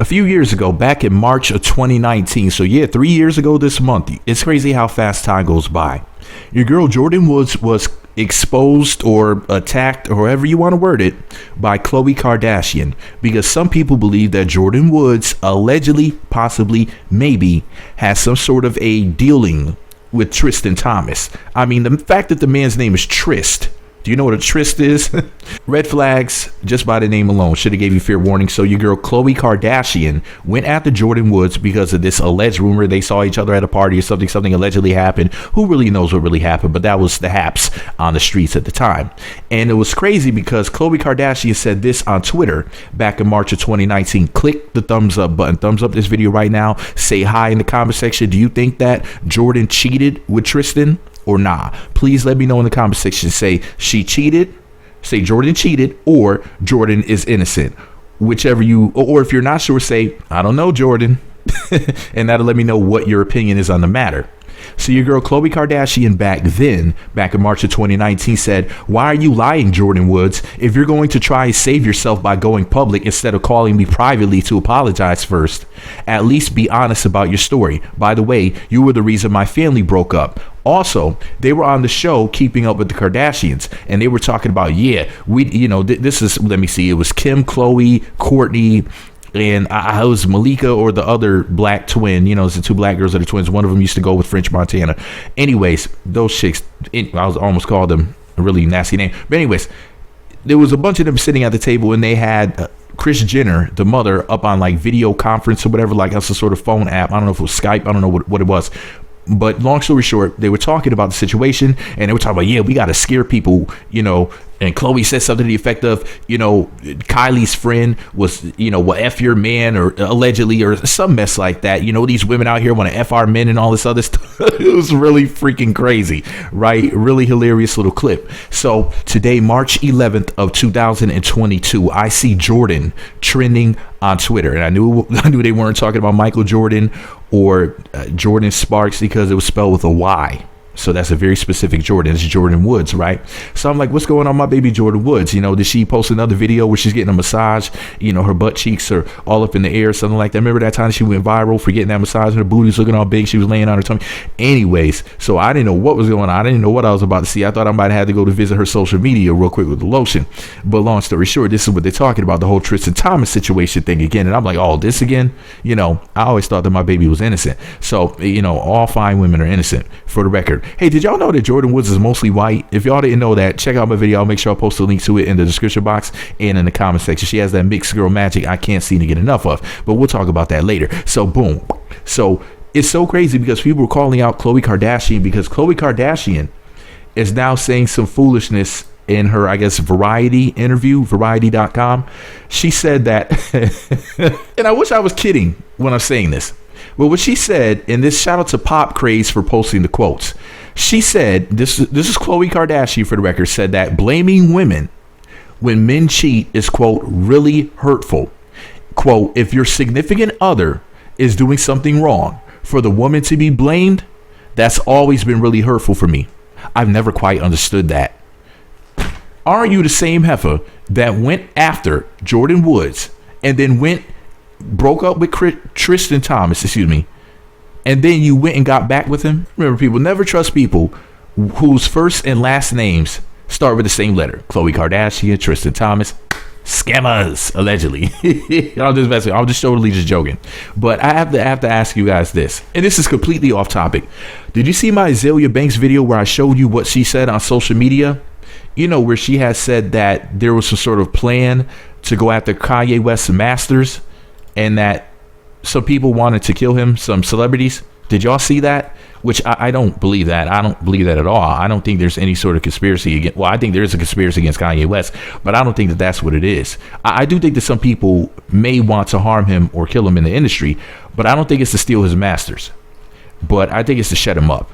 A few years ago, back in March of 2019, so yeah, 3 years ago this month. It's crazy how fast time goes by. Your girl Jordyn Woods was exposed or attacked, or however you want to word it, by Khloe Kardashian, because some people believe that Jordyn Woods allegedly, possibly, maybe has some sort of a dealing with Tristan Thomas. I mean, the fact that the man's name is Trist. Do you know what a tryst is? Red flags just by the name alone. Should have gave you fair warning. So your girl Khloe Kardashian went after Jordyn Woods because of this alleged rumor they saw each other at a party or something allegedly happened. Who really knows what really happened? But that was the haps on the streets at the time. And it was crazy because Khloe Kardashian said this on Twitter back in March of 2019. Click the thumbs up button. Thumbs up this video right now. Say hi in the comment section. Do you think that Jordyn cheated with Tristan? Or nah? Please let me know in the comment section. Say she cheated, say Jordyn cheated, or Jordyn is innocent. Whichever you, or if you're not sure, say I don't know, Jordyn. And that'll let me know what your opinion is on the matter. So your girl Khloe Kardashian back in March of 2019 said, "Why are you lying, Jordyn Woods? If you're going to try and save yourself by going public instead of calling me privately to apologize first, at least be honest about your story. By the way, you were the reason my family broke up." Also, they were on the show Keeping Up with the Kardashians, and they were talking about, this is, let me see, it was Kim, Khloe, Kourtney, and I was Malika, or the other black twin. It's the two black girls that are twins. One of them used to go with French Montana. Anyways, those chicks, I was almost called them a really nasty name. But anyways, there was a bunch of them sitting at the table, and they had Kris Jenner, the mother, up on like video conference or whatever, like that's a sort of phone app. I don't know if it was Skype. I don't know what it was. But long story short, they were talking about the situation, and they were talking about, we got to scare people, and Khloe said something to the effect of, Kylie's friend was, F your man, or allegedly, or some mess like that. These women out here want to F our men and all this other stuff. It was really freaking crazy, right? Really hilarious little clip. So today, March 11th of 2022, I see Jordyn trending on Twitter, and I knew they weren't talking about Michael Jordan or Jordan Sparks, because it was spelled with a Y. So that's a very specific Jordyn. It's Jordyn Woods, right? So I'm like, what's going on, my baby Jordyn Woods? Did she post another video where she's getting a massage? Her butt cheeks are all up in the air, something like that. Remember that time she went viral for getting that massage and her booty's looking all big? She was laying on her tummy. Anyways, so I didn't know what was going on. I didn't know what I was about to see. I thought I might have to go to visit her social media real quick with the lotion. But long story short, this is what they're talking about, the whole Tristan Thomas situation thing again. And I'm like, oh, this again? I always thought that my baby was innocent. So, all fine women are innocent, for the record. Hey, did y'all know that Jordyn Woods is mostly white? If y'all didn't know that, check out my video. I'll make sure I'll post a link to it in the description box and in the comment section. She has that mixed girl magic I can't seem to get enough of, but we'll talk about that later. So boom. So it's so crazy because people were calling out Khloe Kardashian, because Khloe Kardashian is now saying some foolishness in her, I guess, Variety interview, Variety.com. She said that, and I wish I was kidding when I'm saying this, but what she said, and this shout out to Pop Craze for posting the quotes. She said, this is Khloe Kardashian, for the record, said that blaming women when men cheat is, quote, really hurtful. Quote, if your significant other is doing something wrong, for the woman to be blamed, that's always been really hurtful for me. I've never quite understood that. Aren't you the same heifer that went after Jordyn Woods and then broke up with Tristan Thomas, and then you went and got back with him? Remember, people, never trust people whose first and last names start with the same letter. Khloe Kardashian, Tristan Thomas, scammers, allegedly. I'm just totally just joking. But I have to ask you guys this, and this is completely off topic. Did you see my Azealia Banks video where I showed you what she said on social media? Where she has said that there was some sort of plan to go after Kanye West's masters, and that some people wanted to kill him, some celebrities. Did y'all see that? Which I don't believe that. I don't believe that at all. I don't think there's any sort of conspiracy against, I think there is a conspiracy against Kanye West, but I don't think that that's what it is. I do think that some people may want to harm him or kill him in the industry, but I don't think it's to steal his masters. But I think it's to shut him up.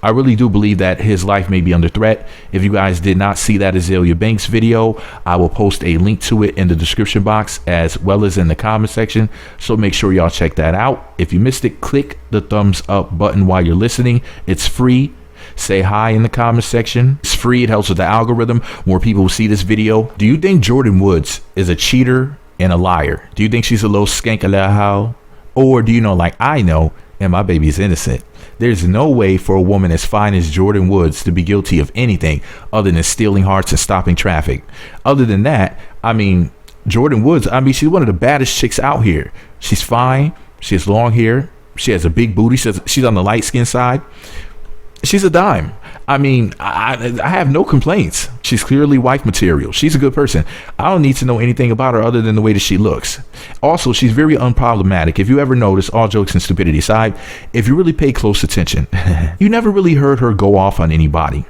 I really do believe that his life may be under threat. If you guys did not see that Azealia Banks video, I will post a link to it in the description box as well as in the comment section. So make sure y'all check that out. If you missed it, click the thumbs up button while you're listening. It's free. Say hi in the comment section. It's free. It helps with the algorithm. More people will see this video. Do you think Jordyn Woods is a cheater and a liar? Do you think she's a little skank, a little hoe? Or do you know, like I know, and my baby's innocent? There's no way for a woman as fine as Jordyn Woods to be guilty of anything other than stealing hearts and stopping traffic. Other than that, I mean, Jordyn Woods, I mean, she's one of the baddest chicks out here. She's fine. She has long hair. She has a big booty. She's on the light skin side. She's a dime. I mean, I have no complaints. She's clearly wife material. She's a good person. I don't need to know anything about her other than the way that she looks. Also, she's very unproblematic. If you ever notice, all jokes and stupidity aside, if you really pay close attention, you never really heard her go off on anybody,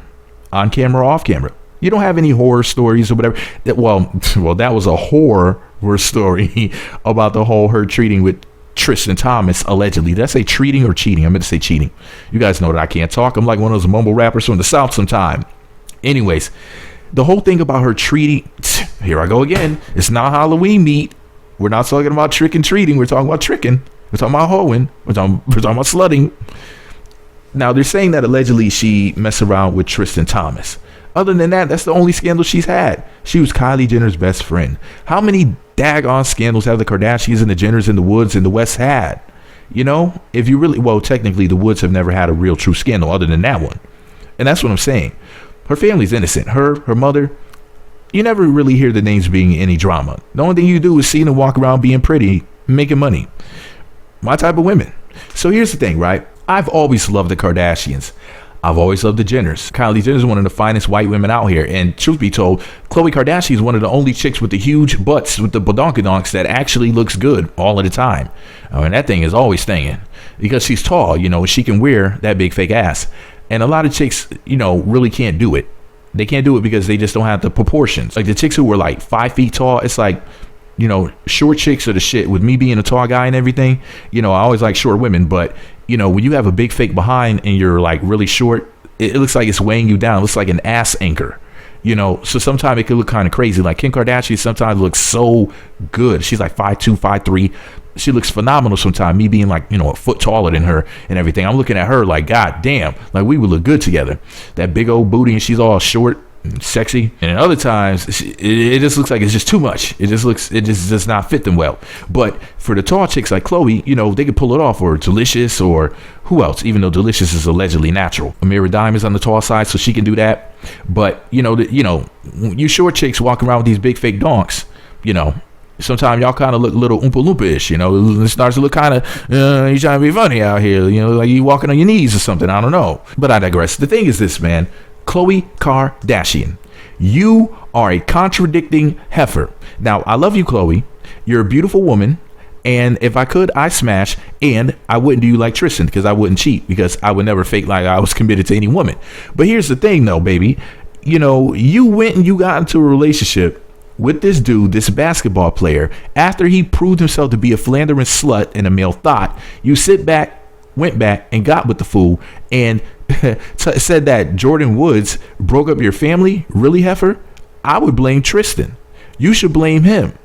on camera or off camera. You don't have any horror stories or whatever. Well, that was a horror story about the whole her treating with Tristan Thompson, allegedly. Did I say treating or cheating? I meant to say cheating. You guys know that I can't talk. I'm like one of those mumble rappers from the South sometime. Anyways, the whole thing about her treating, here I go again. It's not Halloween meat. We're not talking about trick and treating. We're talking about tricking. We're talking about hoeing. We're talking about slutting. Now, they're saying that allegedly she messed around with Tristan Thompson. Other than that, that's the only scandal she's had. She was Kylie Jenner's best friend. How many daggone scandals have the Kardashians and the Jenners and the Woods and the West had? You know, if you really, well, technically the Woods have never had a real true scandal other than that one. And that's what I'm saying. Her family's innocent. Her mother, you never really hear the names being any drama. The only thing you do is see them walk around being pretty, making money. My type of women. So here's the thing, right? I've always loved the Kardashians. I've always loved the Jenners. Kylie Jenner is one of the finest white women out here. And truth be told, Khloe Kardashian is one of the only chicks with the huge butts with the badonkadonks that actually looks good all of the time. I mean, that thing is always stinging because she's tall, you know, she can wear that big fake ass. And a lot of chicks, you know, really can't do it. They can't do it because they just don't have the proportions. Like the chicks who were like 5 feet tall, it's like, you know, short chicks are the shit. With me being a tall guy and everything, you know, I always like short women. But, you know, when you have a big fake behind and you're like really short, it looks like it's weighing you down. It looks like an ass anchor, you know. So sometimes it could look kind of crazy. Like Kim Kardashian sometimes looks so good. She's like 5'2", 5'3". She looks phenomenal sometimes. Me being like, you know, a foot taller than her and everything. I'm looking at her like, God damn, like we would look good together. That big old booty and she's all short and sexy. And at other times, it just looks like it's just too much. It just does not fit them well. But for the tall chicks like Khloe, you know, they could pull it off, or Delicious, or who else, even though Delicious is allegedly natural. Amira Dime is on the tall side, so she can do that. But, you know, you short chicks walking around with these big fake donks, you know, sometimes y'all kind of look a little Oompa Loompa-ish, you know. It starts to look kind of, you trying to be funny out here, you know, like you walking on your knees or something. I don't know. But I digress. The thing is this, man. Khloe Kardashian, you are a contradicting heifer. Now, I love you, Khloe. You're a beautiful woman. And if I could, I smash. And I wouldn't do you like Tristan, because I wouldn't cheat, because I would never fake like I was committed to any woman. But here's the thing, though, baby. You know, you went and you got into a relationship with this dude, this basketball player, after he proved himself to be a philandering slut and a male thought. You went back and got with the fool and said that Jordyn Woods broke up your family. Really, heifer? I would blame Tristan. You should blame him.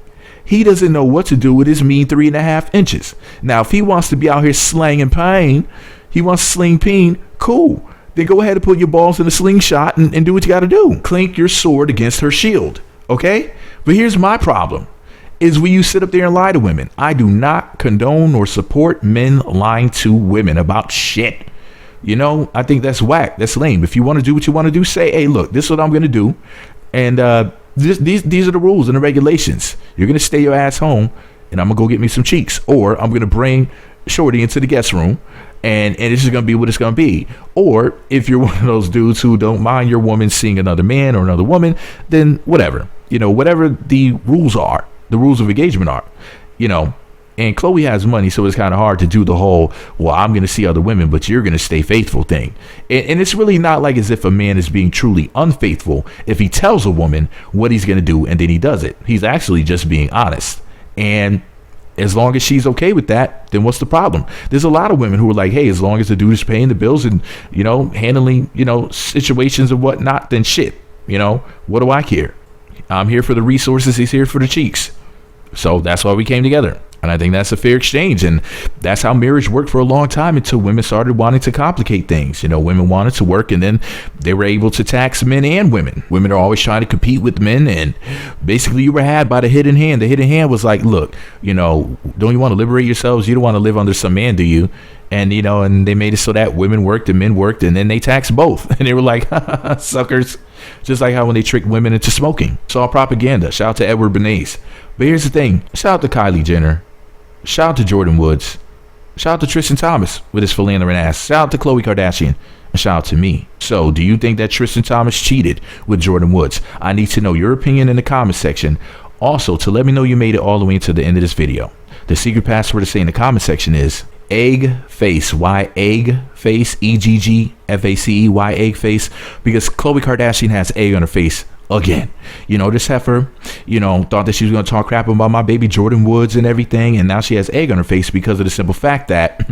He doesn't know what to do with his mean 3.5 inches. Now, if he wants to be out here slanging pain, he wants to sling peen, cool. Then go ahead and put your balls in a slingshot and do what you got to do. Clink your sword against her shield. Okay? But here's my problem. Is when you sit up there and lie to women. I do not condone or support men lying to women about shit. You know, I think that's whack. That's lame. If you want to do what you want to do, say, hey, look, this is what I'm going to do. And these are the rules and the regulations. You're going to stay your ass home and I'm going to go get me some cheeks. Or I'm going to bring Shorty into the guest room and it's just going to be what it's going to be. Or if you're one of those dudes who don't mind your woman seeing another man or another woman, then whatever. You know, whatever the rules are, the rules of engagement are, you know. And Khloe has money, so it's kind of hard to do the whole, well, I'm going to see other women, but you're going to stay faithful thing. And it's really not like as if a man is being truly unfaithful if he tells a woman what he's going to do and then he does it. He's actually just being honest. And as long as she's okay with that, then what's the problem? There's a lot of women who are like, hey, as long as the dude is paying the bills and, you know, handling, you know, situations and whatnot, then shit, you know, what do I care? I'm here for the resources. He's here for the cheeks. So that's why we came together. And I think that's a fair exchange. And that's how marriage worked for a long time until women started wanting to complicate things. You know, women wanted to work, and then they were able to tax men and women. Women are always trying to compete with men. And basically you were had by the hidden hand. The hidden hand was like, look, you know, don't you want to liberate yourselves? You don't want to live under some man, do you? And, you know, and they made it so that women worked and men worked, and then they taxed both. And they were like, suckers. Just like how when they tricked women into smoking. It's all propaganda. Shout out to Edward Bernays. But here's the thing. Shout out to Kylie Jenner. Shout out to Jordyn Woods. Shout out to Tristan Thompson with his philandering ass. Shout out to Khloe Kardashian. And shout out to me. So, do you think that Tristan Thompson cheated with Jordyn Woods? I need to know your opinion in the comment section. Also, to let me know you made it all the way to the end of this video. The secret password to say in the comment section is egg face, egg face, EGGFACE, egg face, because Khloe Kardashian has egg on her face again. You know, this heifer, you know, thought that she was going to talk crap about my baby Jordyn Woods and everything, and now she has egg on her face because of the simple fact that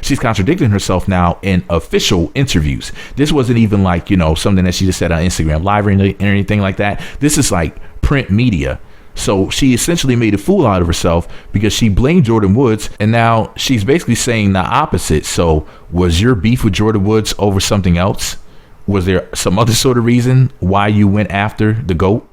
she's contradicting herself now in official interviews. This wasn't even like, you know, something that she just said on Instagram Live or anything like that. This is like print media. So she essentially made a fool out of herself because she blamed Jordyn Woods, and now she's basically saying the opposite. So was your beef with Jordyn Woods over something else? Was there some other sort of reason why you went after the GOAT?